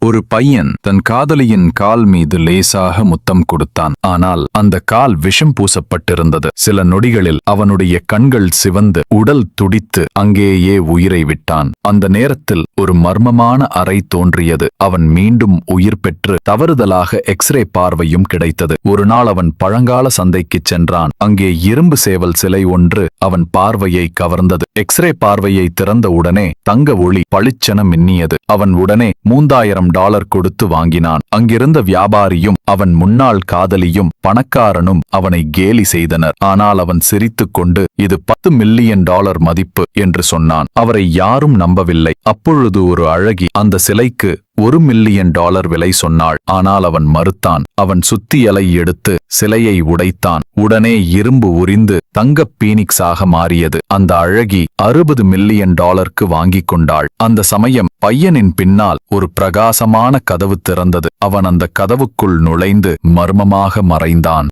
ஒரு பையன் தன் காதலியின் கால் மீது லேசாக முத்தம் கொடுத்தான். ஆனால் அந்த கால் விஷம் பூசப்பட்டிருந்தது. சில நொடிகளில் அவனுடைய கண்கள் சிவந்து உடல் துடித்து அங்கேயே உயிரை விட்டான். அந்த நேரத்தில் ஒரு மர்மமான அறை தோன்றியது. அவன் மீண்டும் உயிர் பெற்று தவறுதலாக எக்ஸ்ரே பார்வையும் கிடைத்தது. ஒரு நாள் அவன் பழங்கால சந்தைக்குச் சென்றான். அங்கே இரும்பு சேவல் சிலை ஒன்று அவன் பார்வையை கவர்ந்தது. எக்ஸ்ரே பார்வையை திறந்த உடனே தங்க ஒளி பளிச்சென மின்னியது. அவன் உடனே $3000 கொடுத்து வாங்கினான். அங்கிருந்த வியாபாரியும் அவன் முன்னாள் காதலியும் பணக்காரனும் அவனை கேலி செய்தனர். ஆனால் அவன் சிரித்துக் கொண்டு இது $10 மில்லியன் மதிப்பு என்று சொன்னான். அவரை யாரும் நம்பவில்லை. அப்பொழுது ஒரு அழகி அந்த சிலைக்கு $1 மில்லியன் விலை சொன்னாள். ஆனால் அவன் மறுத்தான். அவன் சுத்தியலை எடுத்து சிலையை உடைத்தான். உடனே இரும்பு உரிந்து தங்கப் பீனிக்ஸாக மாறியது. அந்த அழகி $60 மில்லியன் வாங்கிக் கொண்டாள். அந்த சமயம் பையனின் பின்னால் ஒரு பிரகாசமான கதவு திறந்தது. அவன் அந்த கதவுக்குள் நுழைந்து மர்மமாக மறைந்தான்.